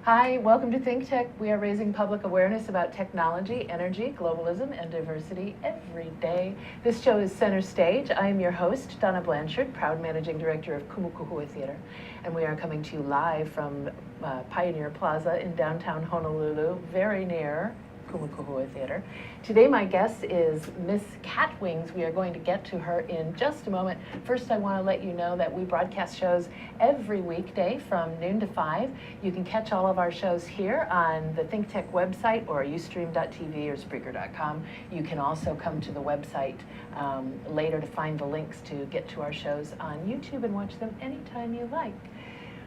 Hi, welcome to ThinkTech. We are raising public awareness about technology, energy, globalism, and diversity every day. This show is Center Stage. I am your host, Donna Blanchard, proud managing director of Kumukuhua Theater, and we are coming to you live from Pioneer Plaza in downtown Honolulu, very near Kumukuhua Theater. Today my guest is Miss Catwings. We are going to get to her in just a moment. First, I want to let you know that we broadcast shows every weekday from noon to 5. You can catch all of our shows here on the ThinkTech website or ustream.tv or Spreaker.com. You can also come to the website later to find the links to get to our shows on YouTube and watch them anytime you like.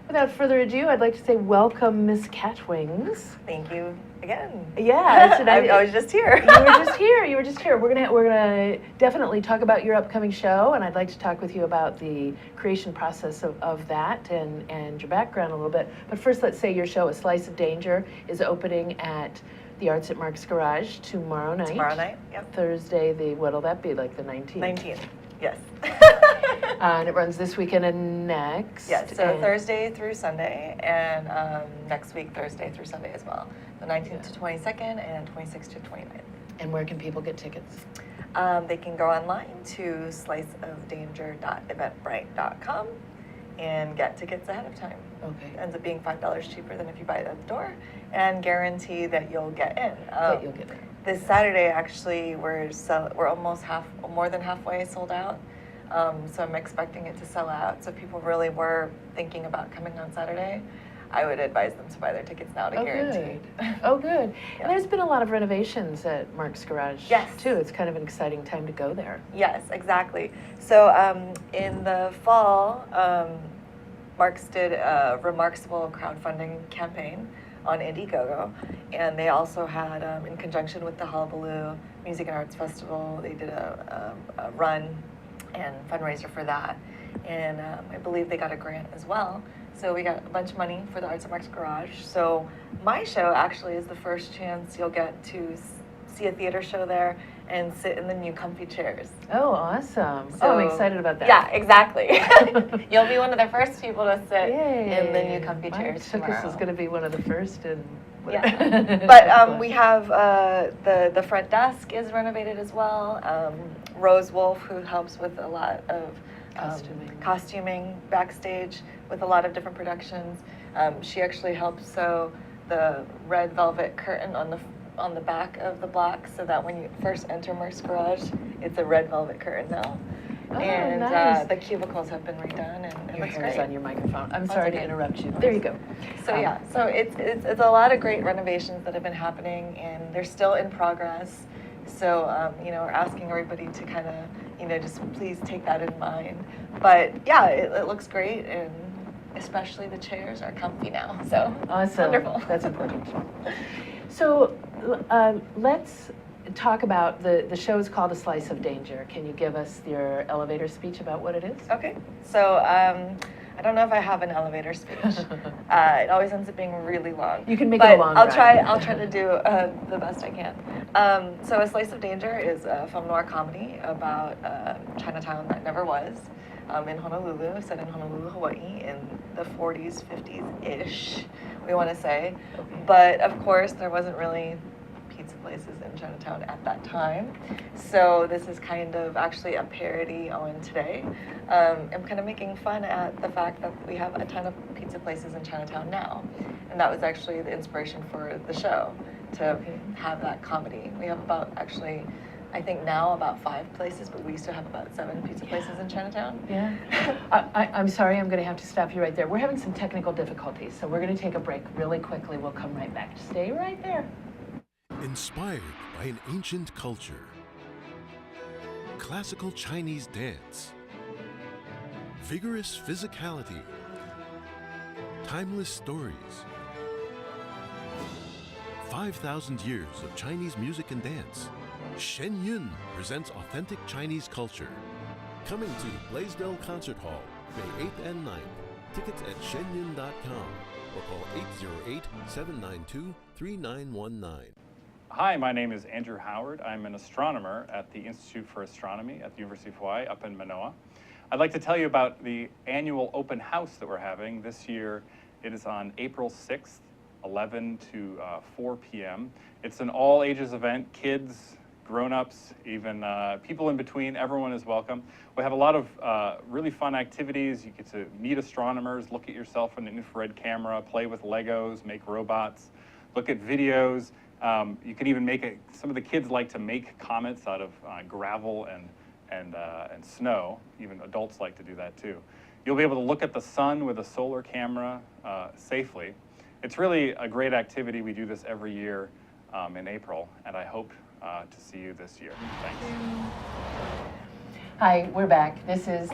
Without further ado, I'd like to say welcome, Miss Catwings. Thank you again. Yeah, I was just here. You were just here. You were just here. We're gonna definitely talk about your upcoming show, and I'd like to talk with you about the creation process of that and your background a little bit. But first, let's say your show, A Slice of Danger, is opening at the Arts at Mark's Garage tomorrow night. Tomorrow night, yep. Thursday, what'll that be, like the 19th? 19th, yes. And it runs this weekend and next. Yes, so Thursday through Sunday, and next week, Thursday through Sunday as well. The 19th to 22nd and 26th to 29th. And where can people get tickets? They can go online to sliceofdanger.eventbrite.com and get tickets ahead of time. Okay. It ends up being $5 cheaper than if you buy it at the door, and guarantee that you'll get in. That you'll get there. This Saturday, actually, we're almost more than halfway sold out. So I'm expecting it to sell out. So if people really were thinking about coming on Saturday, I would advise them to buy their tickets now to guarantee. Good. Oh, good. Yeah. And there's been a lot of renovations at Mark's Garage, yes, too. It's kind of an exciting time to go there. Yes, exactly. So in the fall, Mark's did a remarkable crowdfunding campaign on Indiegogo, and they also had, in conjunction with the Hallowbaloo Music Art Festival, they did a run and fundraiser for that, and I believe they got a grant as well. So we got a bunch of money for the Arts at Mark's Garage. So my show actually is the first chance you'll get to see a theater show there and sit in the new comfy chairs. Oh, awesome. So, I'm excited about that. Yeah, exactly. You'll be one of the first people to sit in the new comfy chairs tomorrow. This is going to be one of the first. Yeah. But we have the front desk is renovated as well. Rose Wolf, who helps with a lot of costuming backstage with a lot of different productions. She actually helps sew the red velvet curtain on the back of the block, so that when you first enter Mark's Garage, it's a red velvet curtain now. Oh, and nice. The cubicles have been redone, and it Your looks hair great. is on your microphone. I'm That's sorry okay. to interrupt you. There you go. So yeah, so it's a lot of great renovations that have been happening, and they're still in progress. So we're asking everybody to kind of just please take that in mind. But yeah, it looks great, and especially the chairs are comfy now. So awesome. Wonderful. That's important. So let's talk about the show is called A Slice of Danger. Can you give us your elevator speech about what it is? Okay. So I don't know if I have an elevator speech. It always ends up being really long. You can make it a long I'll ride. I'll try to do the best I can. So A Slice of Danger is a film noir comedy about Chinatown that never was, in Honolulu, set in Honolulu, Hawaii, in the 40s, 50s-ish, we want to say. Okay. But of course, there wasn't really pizza places in Chinatown at that time. So this is kind of actually a parody on today. I'm kind of making fun at the fact that we have a ton of pizza places in Chinatown now. And that was actually the inspiration for the show, to have that comedy. We have about, actually, I think now about 5 places, but we used to have about 7 pizza places in Chinatown. Yeah. I'm sorry, I'm going to have to stop you right there. We're having some technical difficulties, so we're going to take a break really quickly. We'll come right back. Stay right there. Inspired by an ancient culture, classical Chinese dance, vigorous physicality, timeless stories, 5,000 years of Chinese music and dance, Shen Yun presents authentic Chinese culture. Coming to Blaisdell Concert Hall, May 8th and 9th. Tickets at shenyun.com or call 808-792-3919. Hi, my name is Andrew Howard. I'm an astronomer at the Institute for Astronomy at the University of Hawaii up in Manoa. I'd like to tell you about the annual open house that we're having. This year it is on April 6th 11 to 4 p.m. It's an all ages event, kids, grown-ups, even people in between, everyone is welcome. We have a lot of really fun activities. You get to meet astronomers, look at yourself in an infrared camera, play with Legos, make robots, look at videos. You can even make some of the kids like to make comets out of gravel and snow. Even adults like to do that too. You'll be able to look at the sun with a solar camera safely. It's really a great activity. We do this every year in April, and I hope to see you this year. Thanks. Hi, we're back. This is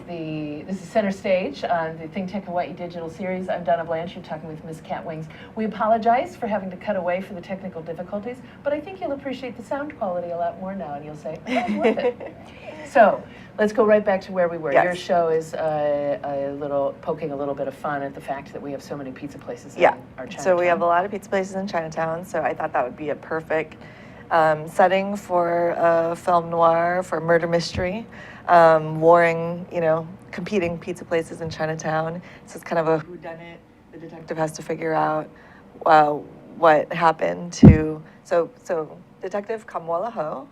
Center Stage on the ThinkTech Hawaii Digital Series. I'm Donna Blanchard talking with Ms. Catwings. We apologize for having to cut away for the technical difficulties, but I think you'll appreciate the sound quality a lot more now, and you'll say, oh, it's worth it. So let's go right back to where we were. Yes. Your show is poking a little bit of fun at the fact that we have so many pizza places in our Chinatown. So we have a lot of pizza places in Chinatown, so I thought that would be a perfect setting for film noir, for murder mystery, warring, competing pizza places in Chinatown. So it's kind of a whodunit. The detective has to figure out what happened to. So Detective Kamuela Ho,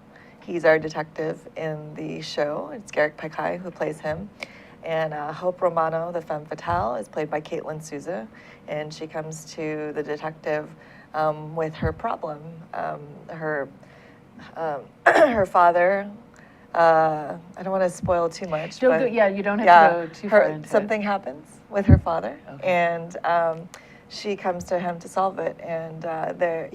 he's our detective in the show. It's Garrick Paikai who plays him. And Hope Romano, the femme fatale, is played by Caitlin Souza. And she comes to the detective with her problem. Her father, I don't want to spoil too much. You don't have to go too far into something it. happens with her father, Okay. and she comes to him to solve it. And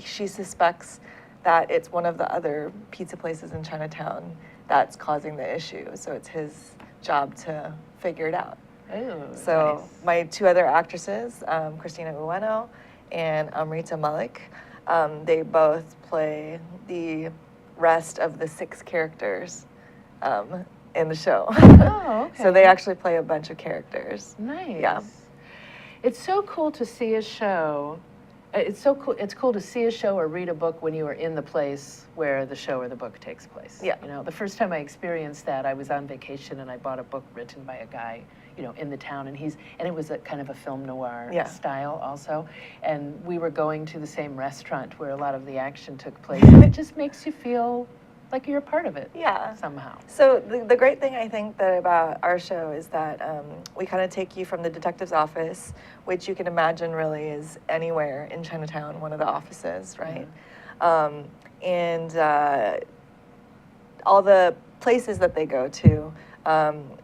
she suspects that it's one of the other pizza places in Chinatown that's causing the issue. So it's his job to figure it out. Ooh, So nice. my two other actresses, Christina Guano and Amrita Malik, they both play the rest of the 6 characters in the show. Oh, okay. So they actually play a bunch of characters. Nice. Yeah. It's so cool to see a show. It's so cool. It's cool to see a show or read a book when you are in the place where the show or the book takes place. Yeah. The first time I experienced that, I was on vacation and I bought a book written by a guy, in the town, and it was a kind of a film noir style also. And we were going to the same restaurant where a lot of the action took place. And it just makes you feel like you're a part of it. Yeah. Somehow. So the great thing I think that about our show is that we kind of take you from the detective's office, which you can imagine really is anywhere in Chinatown, one of the offices, right? And all the places that they go to,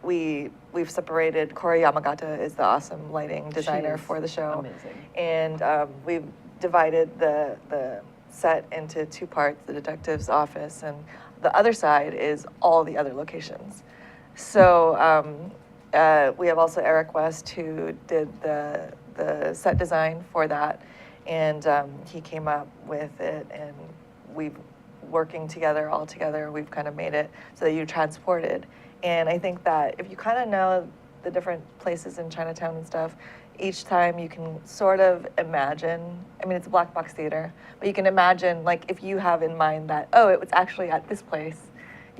we've separated. Cora Yamagata is the awesome lighting designer She's for the show. amazing. And we've divided the set into 2 parts, the detective's office, and the other side is all the other locations. So we have also Eric West, who did the set design for that, and he came up with it, and we've working together, all together, we've kind of made it so that you're transported. And I think that if you kind of know the different places in Chinatown and stuff, each time you can sort of imagine, it's a black box theater, but you can imagine, like, if you have in mind that, it was actually at this place,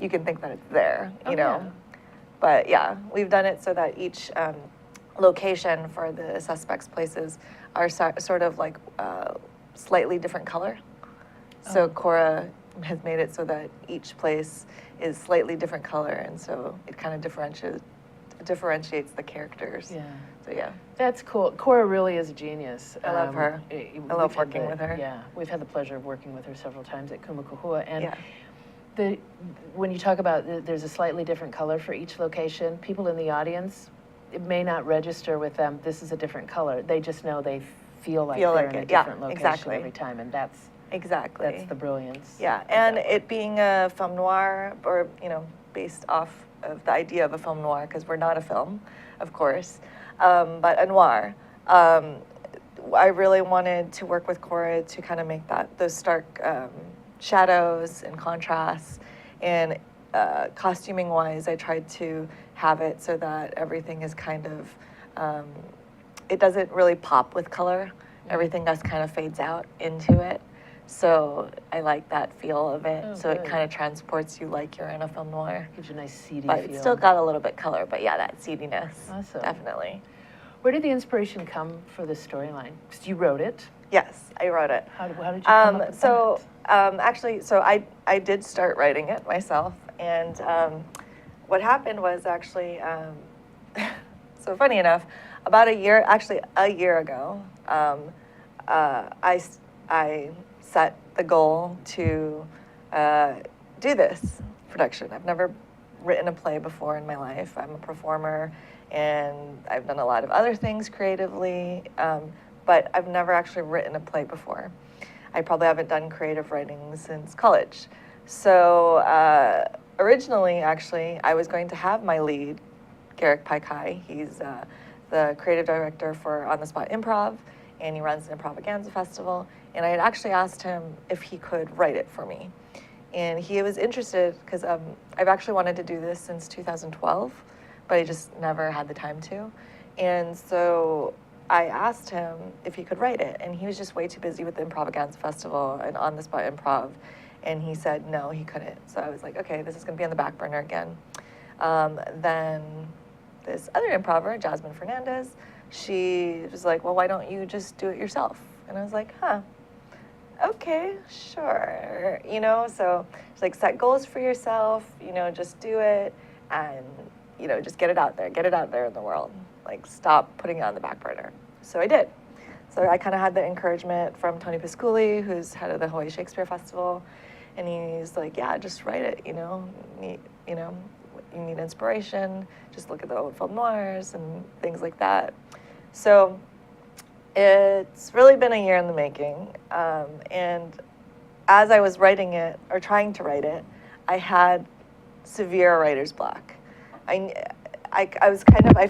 you can think that it's there, you know. Yeah. But yeah, we've done it so that each location for the suspects' places are sort of like slightly different color. So Cora has made it so that each place is slightly different color, and so it kind of differentiates the characters. Yeah. So yeah. That's cool. Cora really is a genius. I love her. I love working with her. Yeah, we've had the pleasure of working with her several times at Kumakuhua. And Yeah. when you talk about there's a slightly different color for each location, people in the audience, it may not register with them, this is a different color. They just know they feel like they're in a different location exactly. every time, and that's Exactly. the brilliance. Yeah, of and that. it being a film noir, or based off of the idea of a film noir, because we're not a film, of course, but a noir. I really wanted to work with Cora to kind of make those stark shadows and contrasts, and costuming wise, I tried to have it so that everything is kind of, it doesn't really pop with color. Everything just kind of fades out into it. So I like that feel of it. Oh, so good. it kind of transports you like you're in a film noir. Gives you a nice seedy But feel. it's still got a little bit color, but yeah, that seediness. Awesome. Definitely. Where did the inspiration come for the storyline? Because you wrote it. Yes, I wrote it. How did you come up with that? Actually, I did start writing it myself, and what happened was actually, so funny enough, about a year ago, I set the goal to do this production. I've never written a play before in my life. I'm a performer, and I've done a lot of other things creatively, but I've never actually written a play before. I probably haven't done creative writing since college. So originally, actually, I was going to have my lead, Garrick Paikai. He's the creative director for On the Spot Improv, and he runs an Improvaganza Festival. And I had actually asked him if he could write it for me. And he was interested because I've actually wanted to do this since 2012, but I just never had the time to. And so I asked him if he could write it, and he was just way too busy with the Improvaganza Festival and On the Spot Improv, and he said no, he couldn't. So I was like, okay, this is going to be on the back burner again. Then this other improver, Jasmine Fernandez, she was like, well, why don't you just do it yourself? And I was like, okay, sure. So she's like, set goals for yourself, just do it, and just get it out there in the world. Like, stop putting it on the back burner. So I did. So I kind of had the encouragement from Tony Pisculi, who's head of the Hawaii Shakespeare Festival, and he's like, yeah, just write it, you need inspiration, just look at the old film noirs and things like that. So it's really been a year in the making, and as I was writing it, or trying to write it, I had severe writer's block. I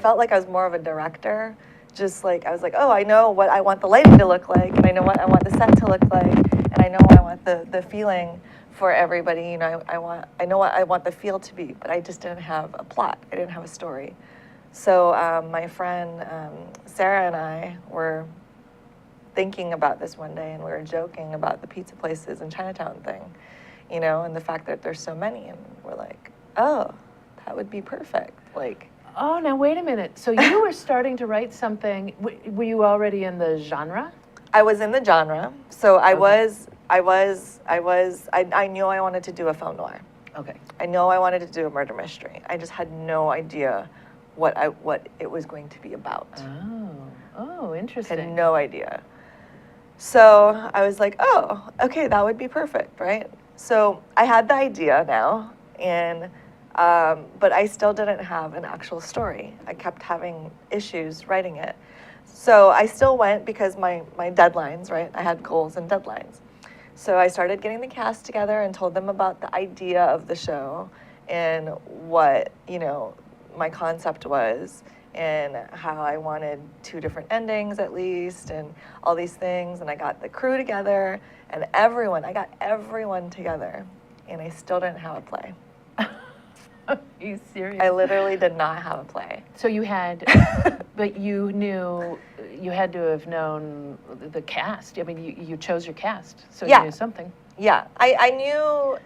felt like I was more of a director, just like, I was like, oh, I know what I want the lighting to look like, and I know what I want the set to look like, and I know what I want the feeling for everybody, I know what I want the feel to be, but I just didn't have a plot, I didn't have a story. So my friend Sarah and I were thinking about this one day, and we were joking about the pizza places in Chinatown thing, and the fact that there's so many, and we're like, oh, that would be perfect, like. Oh, now wait a minute. So you were starting to write something. Were you already in the genre? I was in the genre, so I Okay. knew I wanted to do a film noir. Okay. I know I wanted to do a murder mystery. I just had no idea what it was going to be about. Oh, interesting. Had no idea. So I was like, oh, okay, that would be perfect, right? So I had the idea now, and but I still didn't have an actual story. I kept having issues writing it. So I still went because my deadlines, right? I had goals and deadlines. So I started getting the cast together and told them about the idea of the show and what, my concept was and how I wanted 2 different endings at least and all these things. And I got the crew together and I got everyone together, and I still didn't have a play. Are you serious? I literally did not have a play. So you had, but you knew, you had to have known the cast. I mean, you chose your cast, so Yeah. you knew something. Yeah, I knew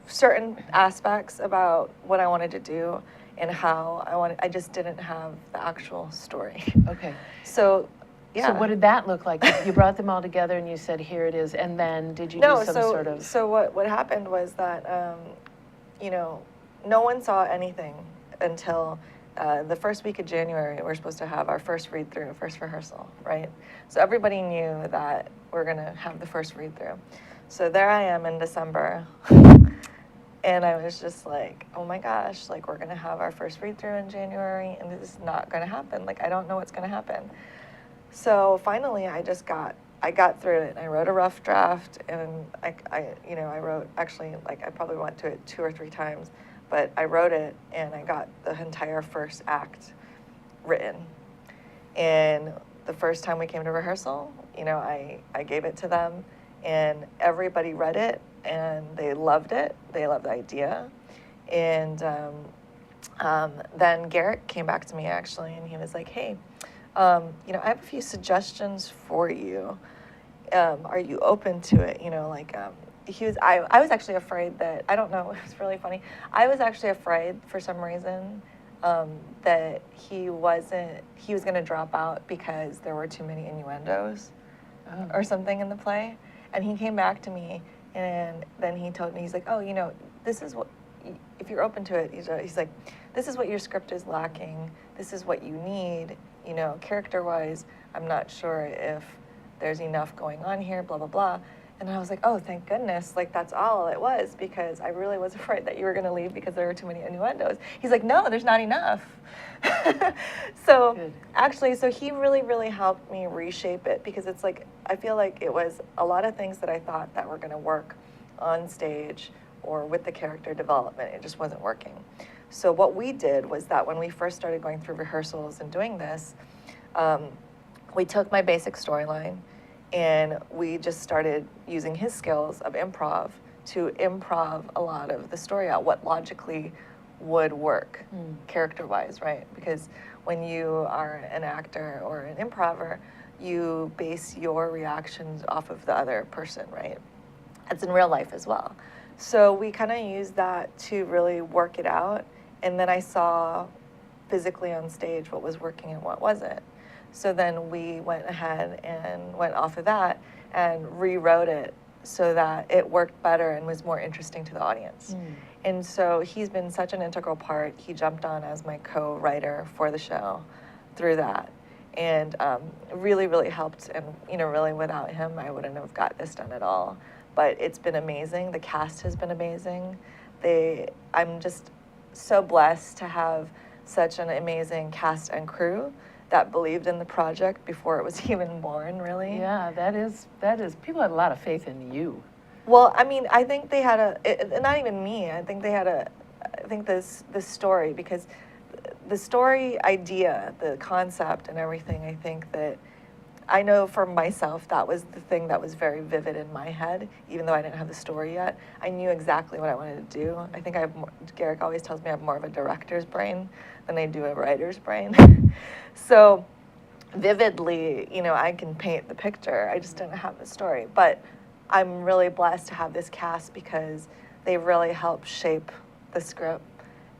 certain aspects about what I wanted to do and how I just didn't have the actual story. Okay. So, yeah. So what did that look like? You brought them all together and you said, here it is, and then did you do some sort of... So what happened was that, no one saw anything until the first week of January. We're supposed to have our first read-through, first rehearsal, right? So everybody knew that we're going to have the first read-through. So there I am in December, and I was just like, oh my gosh, like, we're going to have our first read-through in January, and this is not going to happen. Like, I don't know what's going to happen. So finally, I got through it. I wrote a rough draft, and I wrote, actually, like, I probably went to it 2 or 3 times, but I wrote it, and I got the entire first act written. And the first time we came to rehearsal, I gave it to them, and everybody read it, and they loved it. They loved the idea. And then Garrick came back to me, actually, and he was like, hey, I have a few suggestions for you. Are you open to it? I was actually afraid that, I don't know, it was really funny. I was actually afraid for some reason that he was going to drop out because there were too many innuendos or something in the play. And he came back to me, and then he told me, he's like, oh, you know, this is what, if you're open to it, he's like, this is what your script is lacking. This is what you need, you know, character-wise. I'm not sure if there's enough going on here, blah, blah, blah. And I was like, oh, thank goodness, like that's all it was, because I really was afraid that you were gonna leave because there were too many innuendos. He's like, no, there's not enough. So Good. actually, so he really, really helped me reshape it, because it's like, I feel like it was a lot of things that I thought that were gonna work on stage or with the character development, it just wasn't working. So what we did was that when we first started going through rehearsals and doing this, we took my basic storyline and we just started using his skills of improv to improv a lot of the story out, what logically would work character-wise, right? Because when you are an actor or an improver, you base your reactions off of the other person, right? It's in real life as well. So we kind of used that to really work it out. And then I saw physically on stage what was working and what wasn't. So then we went ahead and went off of that and rewrote it so that it worked better and was more interesting to the audience. And so he's been such an integral part. He jumped on as my co-writer for the show through that. And really, really helped. And, you know, really without him, I wouldn't have got this done at all. But it's been amazing. The cast has been amazing. I'm just so blessed to have such an amazing cast and crew that believed in the project before it was even born, really. Yeah, that is, people had a lot of faith in you. Well, I mean, I think they had not even me, I think they had this story, because the story idea, the concept and everything, I think that, I know for myself, that was the thing that was very vivid in my head, even though I didn't have the story yet. I knew exactly what I wanted to do. I think Garrick always tells me I have more of a director's brain than I do a writer's brain. So vividly, you know, I can paint the picture. I just didn't have the story. But I'm really blessed to have this cast because they really helped shape the script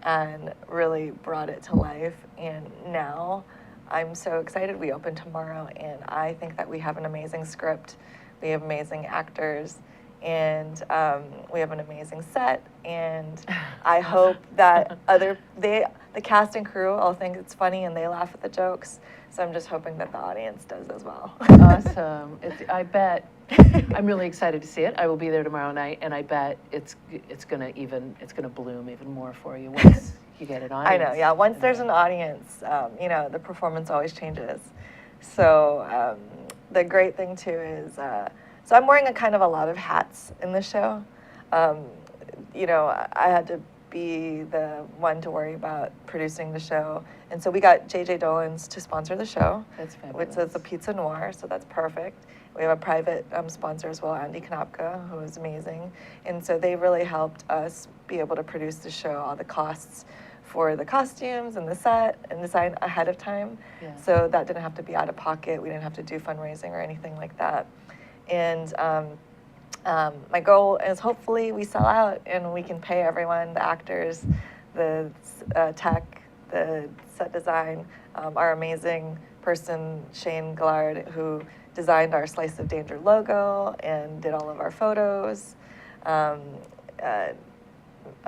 and really brought it to life. And now I'm so excited. We open tomorrow, and I think that we have an amazing script. We have amazing actors, and we have an amazing set. And I hope that the cast and crew all think it's funny and they laugh at the jokes. So I'm just hoping that the audience does as well. Awesome. I bet. I'm really excited to see it. I will be there tomorrow night, and I bet it's gonna bloom even more for you once you get an audience. I know, yeah. Once there's an audience, you know, the performance always changes. So the great thing too is, so I'm wearing a lot of hats in the show. You know, I had to be the one to worry about producing the show, and so we got J.J. Dolan's to sponsor the show. That's fabulous. Which is a Pizza Noir, so that's perfect. We have a private sponsor as well, Andy Knapka, who is amazing. And so they really helped us be able to produce the show, all the costs for the costumes and the set and design ahead of time. Yeah. So that didn't have to be out of pocket. We didn't have to do fundraising or anything like that. And my goal is hopefully we sell out and we can pay everyone, the actors, the tech, the set design, our amazing person, Shane Gillard, who designed our Slice of Danger logo and did all of our photos. A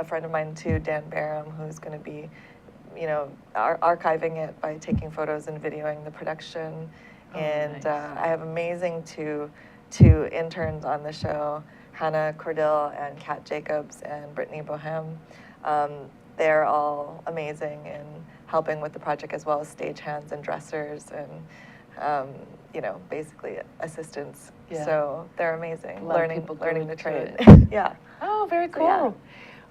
friend of mine too, Dan Barham, who's going to be, you know, archiving it by taking photos and videoing the production. Oh, and nice. I have amazing two interns on the show, Hannah Cordill and Kat Jacobs and Brittany Bohem. They're all amazing in helping with the project, as well as stagehands and dressers and you know, basically assistants. Yeah. So they're amazing. A lot of people Learning go the trade. into it. Yeah. Oh, very cool. yeah.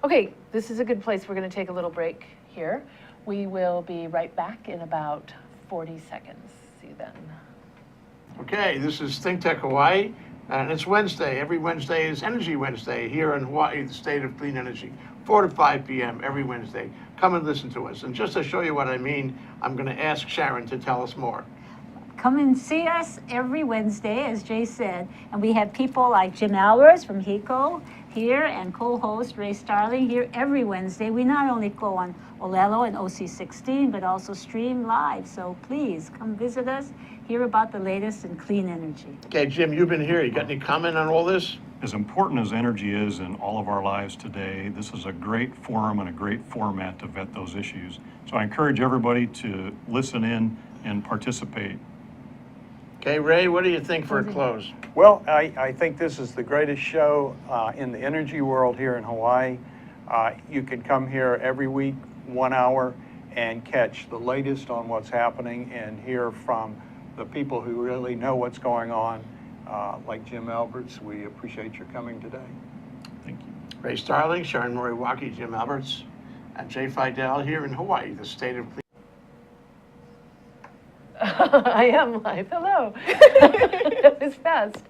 Okay, this is a good place. We're going to take a little break here. We will be right back in about 40 seconds. See you then. Okay, this is ThinkTech Hawaii, and it's Wednesday. Every Wednesday is Energy Wednesday here in Hawaii, the state of clean energy. 4 to 5 p.m. every Wednesday. Come and listen to us. And just to show you what I mean, I'm going to ask Sharon to tell us more. Come and see us every Wednesday, as Jay said. And we have people like Jim Albers from HECO. here and co-host Ray Starling here every Wednesday. We not only go on Olelo and OC16, but also stream live. So please come visit us, hear about the latest in clean energy. Okay, Jim, you've been here. You got any comment on all this? As important as energy is in all of our lives today, this is a great forum and a great format to vet those issues. So I encourage everybody to listen in and participate. Okay, Ray, what do you think for a close? Well, I think this is the greatest show in the energy world here in Hawaii. You can come here every week, 1 hour, and catch the latest on what's happening and hear from the people who really know what's going on, like Jim Alberts. We appreciate your coming today. Thank you. Ray Starling, Sharon Moriwaki, Jim Alberts, and Jay Fidel here in Hawaii, the state of clean. I am live. Hello. That was fast.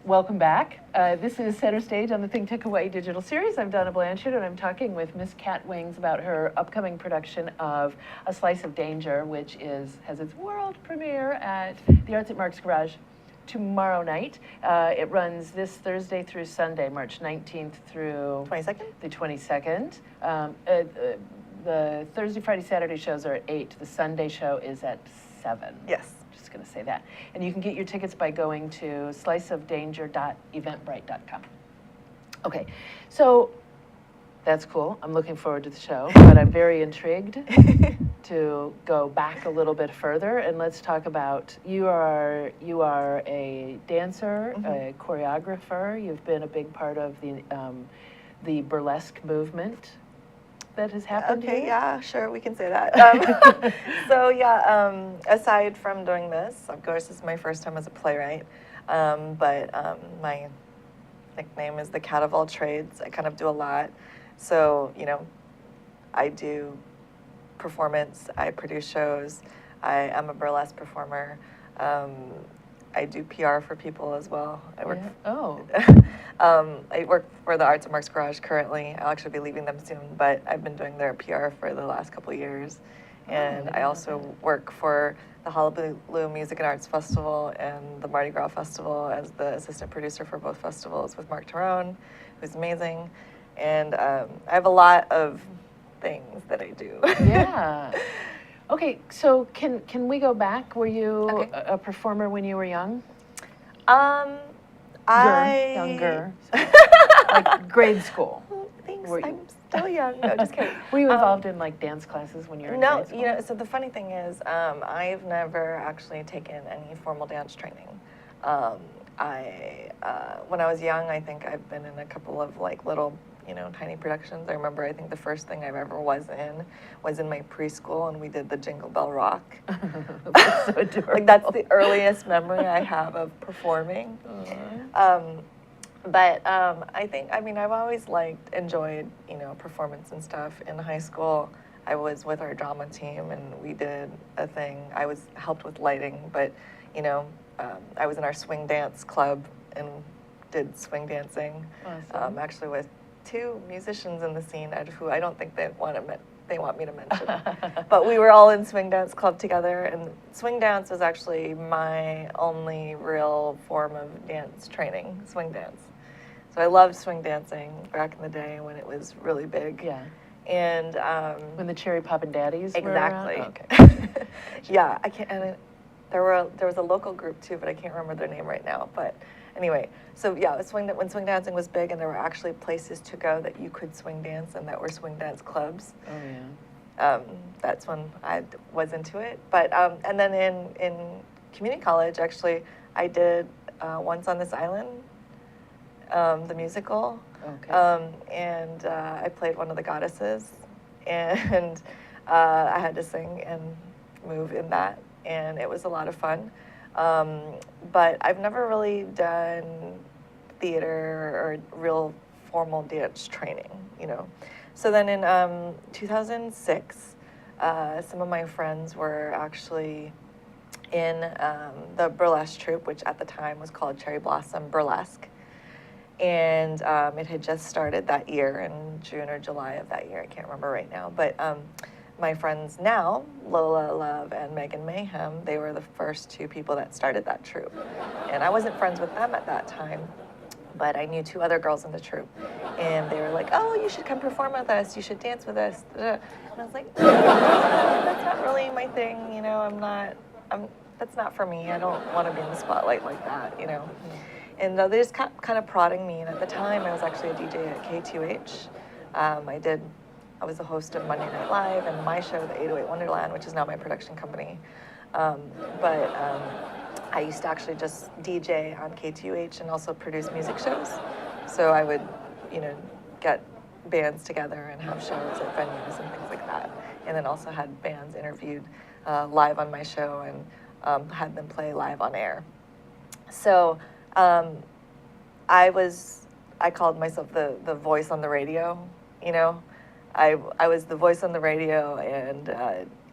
Welcome back. This is Center Stage on the ThinkTech Hawaii Digital Series. I'm Donna Blanchard, and I'm talking with Miss Catwings about her upcoming production of A Slice of Danger, which has its world premiere at the Arts at Mark's Garage tomorrow night. It runs this Thursday through Sunday, March 19th through 22nd? the 22nd. The Thursday, Friday, Saturday shows are at 8. The Sunday show is at 7. Yes. Just going to say that. And you can get your tickets by going to sliceofdanger.eventbrite.com. Okay, so that's cool. I'm looking forward to the show, but I'm very intrigued to go back a little bit further, and let's talk about you are a dancer, a choreographer. You've been a big part of the burlesque movement that has happened Okay, here? yeah, sure, we can say that. So yeah, aside from doing this, of course, this is my first time as a playwright, but my nickname is the Cat of all trades. I kind of do a lot. So, you know, I do performance, I produce shows, I am a burlesque performer. I do PR for people as well. I work. I work for the Arts at Mark's Garage currently. I'll actually be leaving them soon, but I've been doing their PR for the last couple of years. And I also work for the Hallowbaloo Music Art Festival and the Mardi Gras Festival as the assistant producer for both festivals with Mark Tyrone, who's amazing. And I have a lot of things that I do. Yeah. Okay, so can we go back? Were you Okay. a performer when you were young? Younger. Like grade school. Thanks, Were you- I'm still young. No, just kidding. Were you involved in like dance classes when you were in No, grade school? you know, so the funny thing is, I've never actually taken any formal dance training. When I was young, I think I've been in a couple of like little, you know, tiny productions. I remember, I think the first thing I ever was in my preschool, and we did the Jingle Bell Rock. That's so adorable. Like that's the earliest memory I have of performing. But I think, I mean, I've always enjoyed, you know, performance and stuff. In high school, I was with our drama team, and we did a thing. I helped with lighting, but, you know, I was in our swing dance club and did swing dancing. Awesome. Actually with 2 musicians in the scene who I don't think they want me to mention. But we were all in swing dance club together, and swing dance was actually my only real form of dance training, swing dance. So I loved swing dancing back in the day when it was really big. Yeah. And When the Cherry Poppin' Daddies were exactly. around? Okay. Yeah, I can't. And there was a local group too, but I can't remember their name right now. But anyway, so yeah, when swing dancing was big, and there were actually places to go that you could swing dance, and that were swing dance clubs. Oh yeah. That's when I was into it. But and then in community college, actually, I did Once on This Island, the musical. Okay. And I played one of the goddesses, and I had to sing and move in that, and it was a lot of fun. But I've never really done theater or real formal dance training, you know. So then in 2006, some of my friends were actually in the burlesque troupe, which at the time was called Cherry Blossom Burlesque. And it had just started that year in June or July of that year. I can't remember right now. But my friends now, Lola Love and Megan Mayhem, they were the first 2 people that started that troupe. And I wasn't friends with them at that time. but I knew 2 other girls in the troupe, and they were like, "Oh, you should come perform with us. You should dance with us." And I was like, "That's not really my thing. You know, that's not for me. I don't want to be in the spotlight like that. You know." And they just kept kind of prodding me. And at the time, I was actually a DJ at K2H. I was the host of Monday Night Live and my show, the 808 Wonderland, which is now my production company. But I used to actually just DJ on K2H and also produce music shows. So I would, you know, get bands together and have shows at venues and things like that. And then also had bands interviewed live on my show and had them play live on air. So I called myself the voice on the radio, you know. I was the voice on the radio, and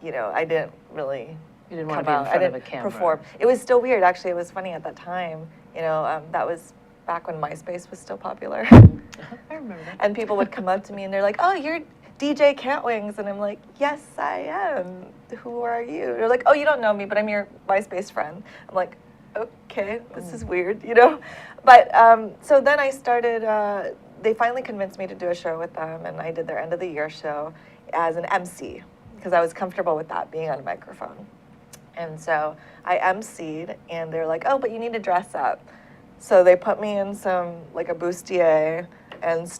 you know, I didn't really You didn't want come to be in out. I front of didn't a camera. perform. It was still weird, actually. It was funny at that time. You know, that was back when MySpace was still popular. I remember that. And people would come up to me and they're like, "Oh, you're DJ Catwings," and I'm like, "Yes, I am. Who are you?" They're like, "Oh, you don't know me, but I'm your MySpace friend." I'm like, "Okay, this is weird," you know. But so then I started. They finally convinced me to do a show with them, and I did their end of the year show as an MC because I was comfortable with that, being on a microphone. And so I MC'd, and they're like, "Oh, but you need to dress up." So they put me in like a bustier and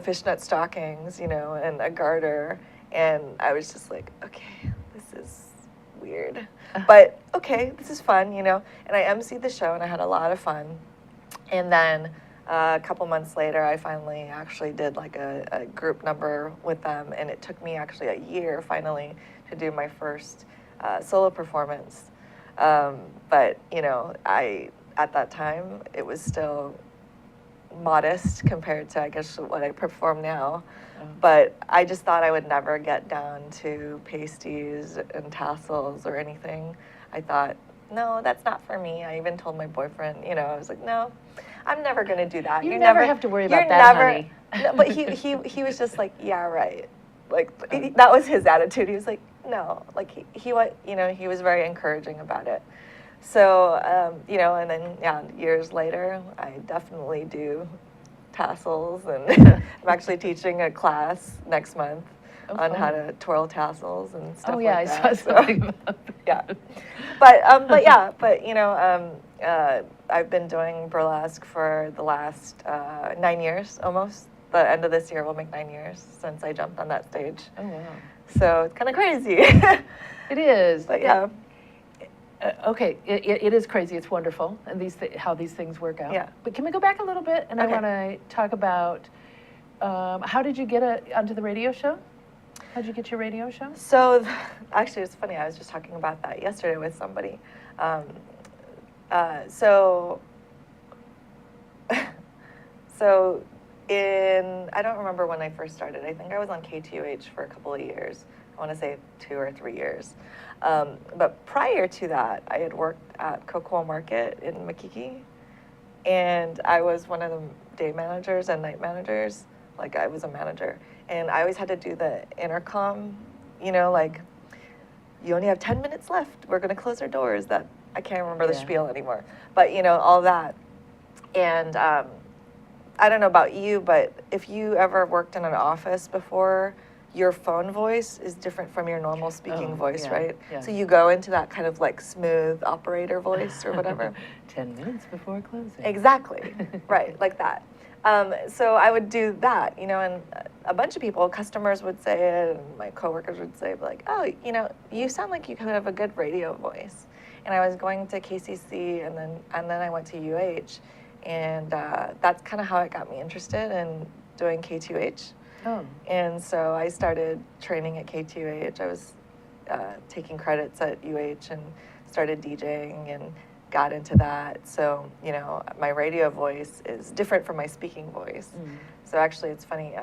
fishnet stockings, you know, and a garter. And I was just like, okay, this is weird. But okay, this is fun, you know. And I MC'd the show, and I had a lot of fun. And then a couple months later, I finally actually did like a group number with them. And it took me actually a year finally to do my first solo performance. But, you know, at that time, it was still modest compared to, I guess, what I perform now. But I just thought I would never get down to pasties and tassels or anything. I thought, no, that's not for me. I even told my boyfriend, you know, I was like, no, I'm never going to do that. You never have to worry about that, honey. No, but he was just like, yeah, right. Like, that was his attitude. He was like, no. Like, he was very encouraging about it. So, you know, and then, yeah, years later, I definitely do tassels, and I'm actually teaching a class next month on how to twirl tassels and stuff like that. I saw something about that. Yeah. But you know, I've been doing burlesque for the last 9 years, almost. The end of this year will make 9 years since I jumped on that stage. Oh, wow. So it's kind of crazy. It is. But yeah. Okay, it is crazy. It's wonderful, and how these things work out. Yeah. But can we go back a little bit, and Okay. I want to talk about how did you get onto the radio show? How did you get your radio show? So, actually, it's funny. I was just talking about that yesterday with somebody. I don't remember when I first started. I think I was on K2H for a couple of years. I want to say 2 or 3 years. But prior to that, I had worked at Cocoa Market in Makiki, and I was one of the day managers and night managers. Like, I was a manager, and I always had to do the intercom, you know, like, you only have 10 minutes left. We're going to close our doors. I can't remember the spiel anymore. But, you know, all that. And I don't know about you, but if you ever worked in an office before, your phone voice is different from your normal speaking voice, right? Yeah. So you go into that kind of like smooth operator voice or whatever. 10 minutes before closing. Exactly, right, like that. So I would do that, you know, and a bunch of people, customers would say it, and my coworkers would say, like, oh, you know, you sound like you could have a good radio voice. And I was going to KCC, and then I went to UH, and that's kind of how it got me interested in doing K2H. Oh. And so I started training at K2H. I was taking credits at UH and started DJing and got into that. So, you know, my radio voice is different from my speaking voice. So actually, it's funny.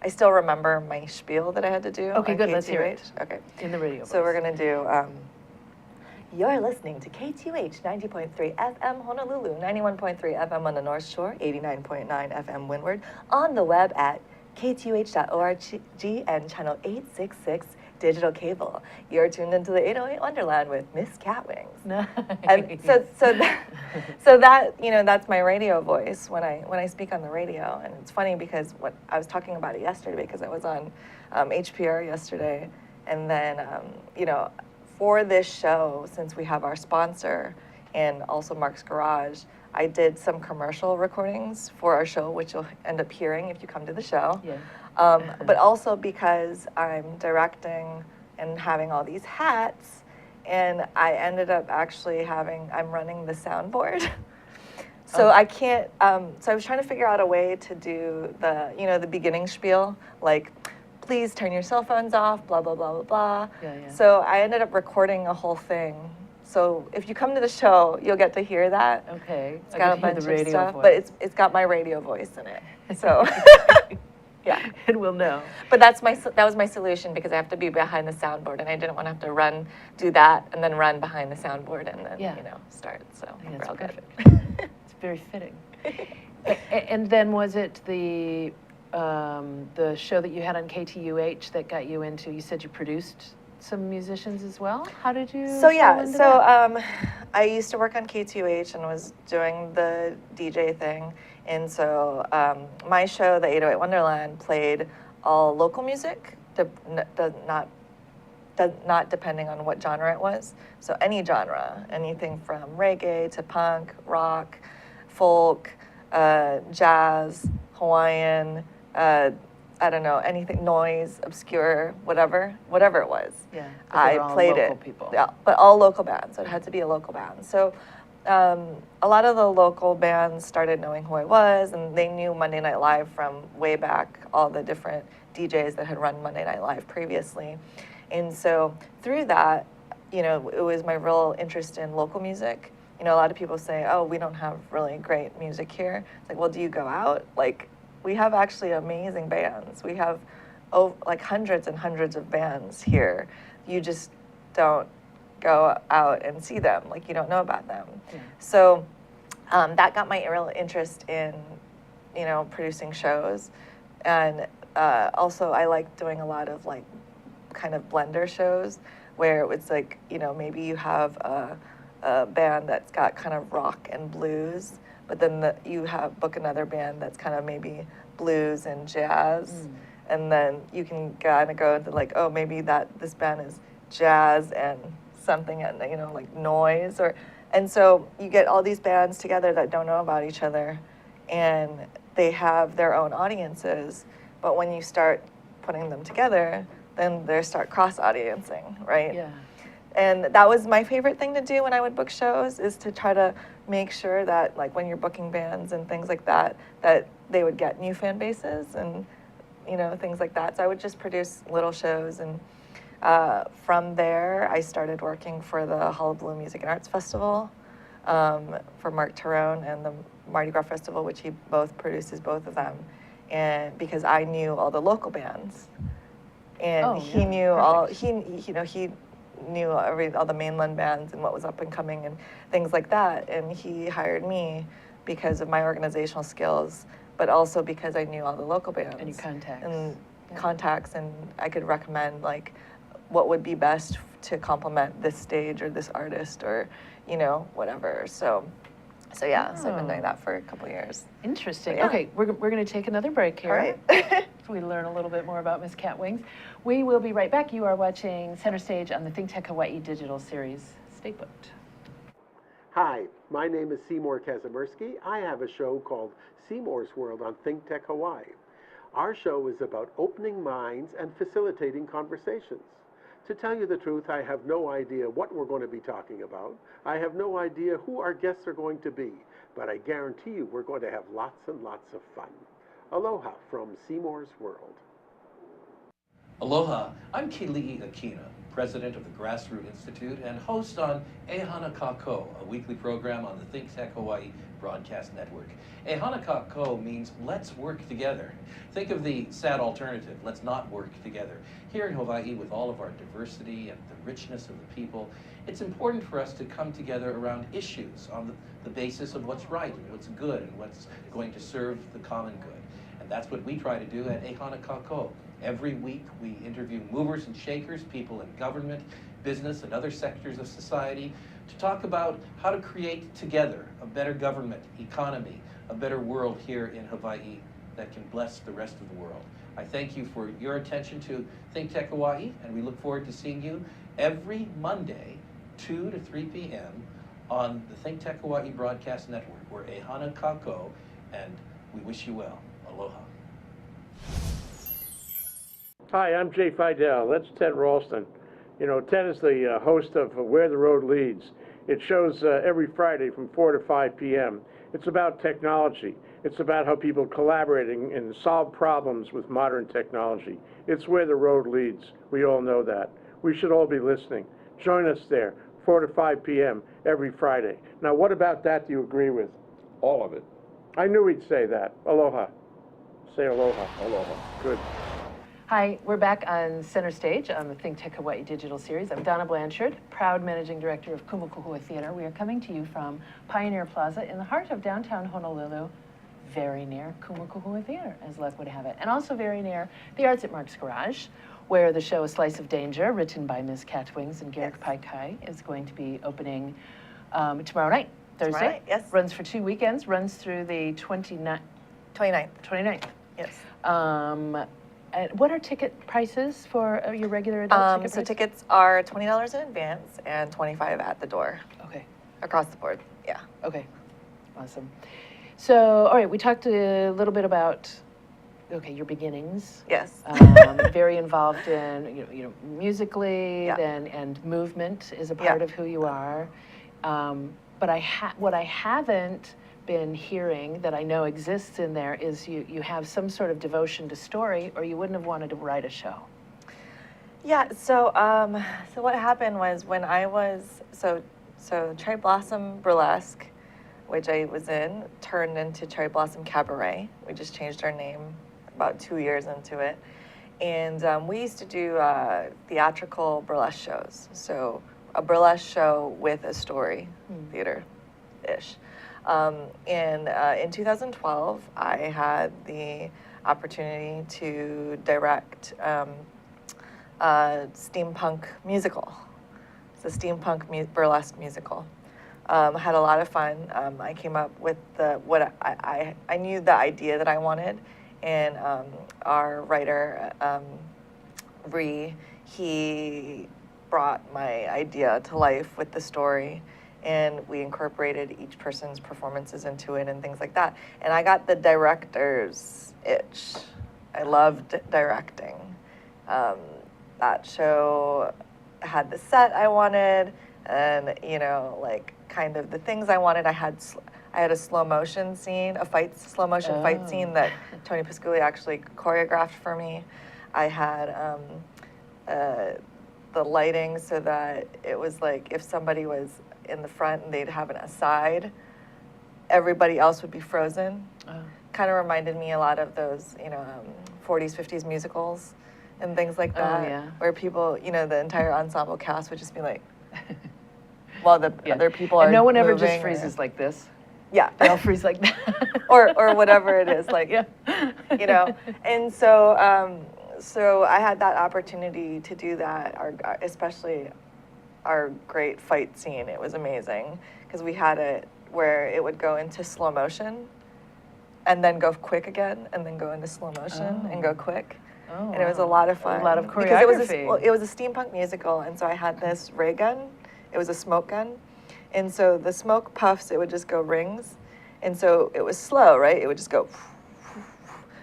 I still remember my spiel that I had to do. Okay, on good. K2H. Let's hear it. Okay. In the radio So voice. we're going to do... You're listening to K2H 90.3 FM Honolulu, 91.3 FM on the North Shore, 89.9 FM Windward, on the web at k2h.org and channel 866 digital cable. You're tuned into the 808 Wonderland with Miss Catwings. Nice. And so that you know, that's my radio voice when I speak on the radio. And it's funny because what I was talking about it yesterday because I was on HPR yesterday, and then you know, for this show, since we have our sponsor and also Mark's Garage, I did some commercial recordings for our show, which you'll end up hearing if you come to the show. Yeah. But also because I'm directing and having all these hats, and I ended up actually I'm running the soundboard. So I can't, so I was trying to figure out a way to do the, you know, the beginning spiel, like, please turn your cell phones off, blah, blah, blah, blah, blah. Yeah. So I ended up recording a whole thing. So if you come to the show, you'll get to hear that. Okay. It's got a bunch of stuff, but it's got my radio voice in it. So, yeah. And we'll know. But that was my solution because I have to be behind the soundboard, and I didn't want to have to do that, and then run behind the soundboard, and then you know, start. So I think we're all that's good. perfect. It's very fitting. And then was it the show that you had on KTUH that got you into? You said you produced some musicians as well. How did you? So yeah, so I used to work on KTUH and was doing the DJ thing, and so my show, the 808 Wonderland, played all local music, not depending on what genre it was. So any genre, anything from reggae to punk, rock, folk, jazz, Hawaiian. I don't know, anything, noise, obscure, whatever it was. Yeah, I played it. People. Yeah, but all local bands. So it had to be a local band. So a lot of the local bands started knowing who I was, and they knew Monday Night Live from way back, all the different DJs that had run Monday Night Live previously. And so through that, you know, it was my real interest in local music. You know, a lot of people say, oh, we don't have really great music here. It's like, well, do you go out? Like, we have actually amazing bands. We have like hundreds and hundreds of bands here. You just don't go out and see them. Like, you don't know about them. Yeah. So that got my real interest in, you know, producing shows. And also I like doing a lot of like kind of blender shows where it's like, you know, maybe you have a band that's got kind of rock and blues, but then you book another band that's kind of maybe blues and jazz, and then you can kind of go into like, oh, maybe this band is jazz and something, and you know, like noise, and so you get all these bands together that don't know about each other, and they have their own audiences, but when you start putting them together, then they start cross-audiencing, right? Yeah. And that was my favorite thing to do when I would book shows, is to try to make sure that, like, when you're booking bands and things like that, that they would get new fan bases and, you know, things like that. So I would just produce little shows. And from there, I started working for the Hallowbaloo Music Art Festival for Mark Tyrone, and the Mardi Gras Festival, which he produces both of them. And because I knew all the local bands. And he knew he knew all the mainland bands and what was up and coming and things like that, and he hired me because of my organizational skills, but also because I knew all the local bands and your contacts and I could recommend like what would be best to complement this stage or this artist or, you know, whatever. So yeah, so I've been doing that for a couple of years. Interesting. Yeah. Okay, we're going to take another break here. All right. So we learn a little bit more about Miss Catwings. We will be right back. You are watching Center Stage on the ThinkTech Hawaii digital series. Stay put. Hi, my name is Seymour Kazimirski. I have a show called Seymour's World on ThinkTech Hawaii. Our show is about opening minds and facilitating conversations. To tell you the truth, I have no idea what we're going to be talking about. I have no idea who our guests are going to be, but I guarantee you we're going to have lots and lots of fun. Aloha from Seymour's World. Aloha, I'm Kili'i Akina, president of the Grassroot Institute and host on Ehana Kako, a weekly program on the ThinkTech Hawaii broadcast network. Ehana Kako means let's work together. Think of the sad alternative, let's not work together. Here in Hawaii, with all of our diversity and the richness of the people, it's important for us to come together around issues on the basis of what's right and what's good and what's going to serve the common good. And that's what we try to do at Ehana Kako. Every week, we interview movers and shakers, people in government, business, and other sectors of society to talk about how to create together a better government, economy, a better world here in Hawaii that can bless the rest of the world. I thank you for your attention to ThinkTech Hawaii, and we look forward to seeing you every Monday, 2 to 3 p.m. on the ThinkTech Hawaii Broadcast Network. We're Ehana Kako, and we wish you well. Aloha. Hi, I'm Jay Fidel. That's Ted Ralston. You know, Ted is the host of Where the Road Leads. It shows every Friday from 4 to 5 p.m. It's about technology. It's about how people collaborating and solve problems with modern technology. It's where the road leads. We all know that. We should all be listening. Join us there, 4 to 5 p.m. every Friday. Now, what about that do you agree with? All of it. I knew he'd say that. Aloha. Say aloha. Aloha. Good. Hi, we're back on Center Stage on the ThinkTech Hawaii Digital Series. I'm Donna Blanchard, proud managing director of Kumukuhua Theater. We are coming to you from Pioneer Plaza in the heart of downtown Honolulu, very near Kumukuhua Theater, as luck would have it, and also very near the Arts at Mark's Garage, where the show A Slice of Danger, written by Ms. Catwings and Garrick Paikai, is going to be opening tomorrow night, Thursday. Tomorrow night, yes. Runs for 2 weekends, runs through the 29th. 29th. Yes. And what are ticket prices for your regular adult ticket So price? tickets are $20 in advance and $25 at the door. Okay. Across the board, yeah. Okay, awesome. So, all right, we talked a little bit about, okay, your beginnings. Yes. Very involved in, musically, Yeah. and movement is a part of who you are. But what I haven't been hearing that I know exists in there is you have some sort of devotion to story, or you wouldn't have wanted to write a show. Yeah, so what happened was when I was, so Cherry Blossom Burlesque, which I was in, turned into Cherry Blossom Cabaret. We just changed our name about 2 years into it. And we used to do theatrical burlesque shows. So a burlesque show with a story, theater-ish. In 2012, I had the opportunity to direct a steampunk musical. It's a steampunk burlesque musical. I had a lot of fun. I came up with what I knew the idea that I wanted, and our writer, he brought my idea to life with the story. And we incorporated each person's performances into it and things like that. And I got the director's itch. I loved directing. That show had the set I wanted, and kind of the things I wanted. I had a slow motion scene, slow motion fight scene that Tony Pasculi actually choreographed for me. I had the lighting so that it was like if somebody was in the front and they'd have an aside, everybody else would be frozen. Kind of reminded me a lot of those, 40s, 50s musicals and things like that, where people, the entire ensemble cast would just be like, while the other people are and no one ever just moving freezes like this. Yeah. They all freeze like that. or whatever it is, like, And so I had that opportunity to do that, especially our great fight scene. It was amazing because we had it where it would go into slow motion and then go quick again and then go into slow motion and go quick. Oh, and it was a lot of fun. A lot of choreography. Because it was a steampunk musical, and so I had this ray gun. It was a smoke gun. And so the smoke puffs, it would just go rings. And so it was slow, right? It would just go.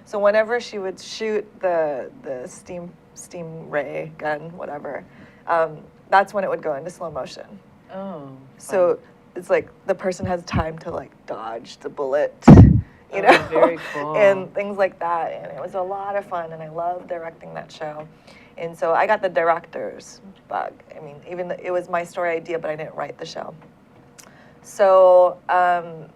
So whenever she would shoot the steam ray gun, whatever, that's when it would go into slow motion. Oh. So it's like the person has time to dodge the bullet, very cool. and things like that. And it was a lot of fun, and I loved directing that show. And so I got the director's bug. I mean, even it was my story idea, but I didn't write the show. So, and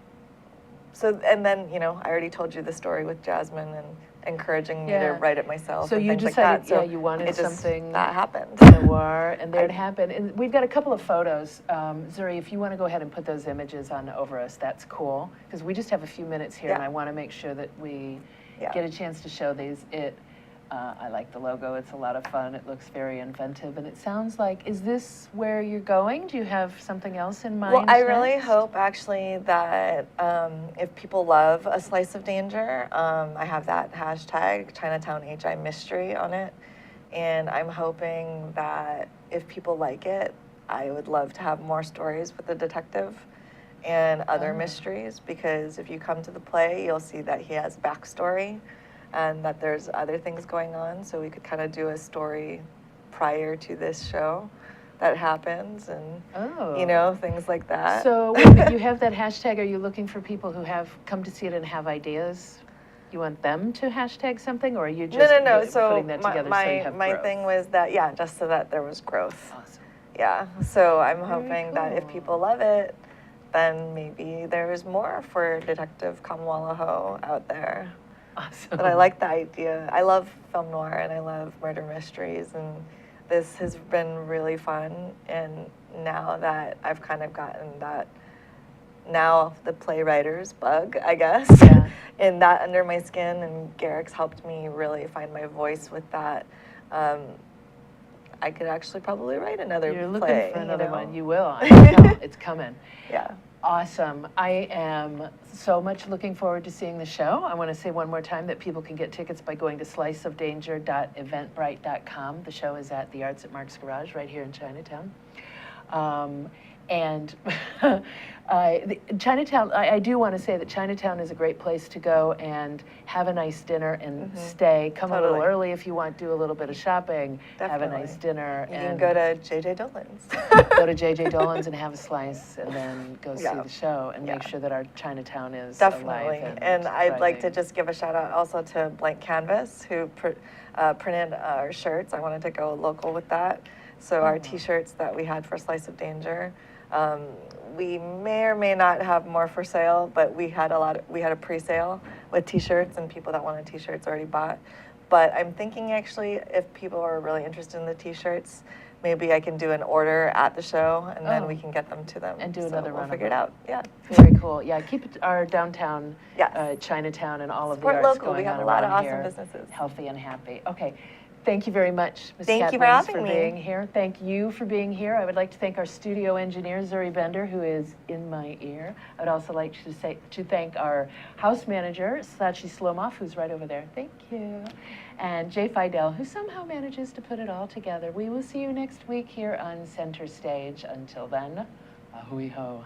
then, I already told you the story with Jasmine and encouraging me to write it myself. So and you things decided, like that. So you wanted something that happened. noir, and there it happened. And we've got a couple of photos. Zuri, if you want to go ahead and put those images on over us, that's cool, because we just have a few minutes here, and I want to make sure that we get a chance to show these. I like the logo. It's a lot of fun. It looks very inventive. And it sounds like, is this where you're going? Do you have something else in mind? Well, I really next? hope actually that if people love A Slice of Danger, I have that hashtag Chinatown HI Mystery on it. And I'm hoping that if people like it, I would love to have more stories with the detective and other mysteries, because if you come to the play, you'll see that he has backstory and that there's other things going on. So we could kind of do a story prior to this show that happens, and you know, things like that. So when you have that hashtag, are you looking for people who have come to see it and have ideas? You want them to hashtag something, or are you just No. So putting that together so you have my growth? thing was that, yeah, just so that there was growth. Awesome. Yeah. So I'm Very hoping that if cool. people love it, then maybe there's more for Detective Kamuela Ho out there. Awesome. But I like the idea. I love film noir and I love murder mysteries, and this has been really fun. And now that I've kind of gotten that, now the playwriter's bug, I guess, and that under my skin, and Garrick's helped me really find my voice with that. I could actually probably write another You're looking play, for another you know? one. You will. I can tell. It's coming. Yeah. Awesome. I am so much looking forward to seeing the show. I want to say one more time that people can get tickets by going to sliceofdanger.eventbrite.com. The show is at the Arts at Mark's Garage right here in Chinatown. And Chinatown, I do want to say that Chinatown is a great place to go and have a nice dinner and stay. Come a little early if you want, do a little bit of shopping, have a nice dinner. You can go to JJ Dolan's. Go to JJ Dolan's and have a slice, and then go see the show and make sure that our Chinatown is Definitely. alive And I'd like to thriving. just give a shout out also to Blank Canvas, who printed our shirts. I wanted to go local with that. So our t-shirts that we had for Slice of Danger, we may or may not have more for sale, but we had a pre-sale with t-shirts, and people that wanted t-shirts already bought. But I'm thinking actually, if people are really interested in the t-shirts, maybe I can do an order at the show, and then we can get them to them. And do So another we'll run figure of it them. out. Yeah. Very cool. Yeah, keep it, our downtown, Yes. Chinatown, and all of Support the arts local. We going have on a lot of around awesome here, businesses. healthy and happy. Okay. Thank you very much, Ms. Thank you for Catwings, having me. being here. Thank you for being here. I would like to thank our studio engineer, Zuri Bender, who is in my ear. I would also like to thank our house manager, Sachi Slomov, who's right over there. Thank you. And Jay Fidel, who somehow manages to put it all together. We will see you next week here on Center Stage. Until then, ahui ho.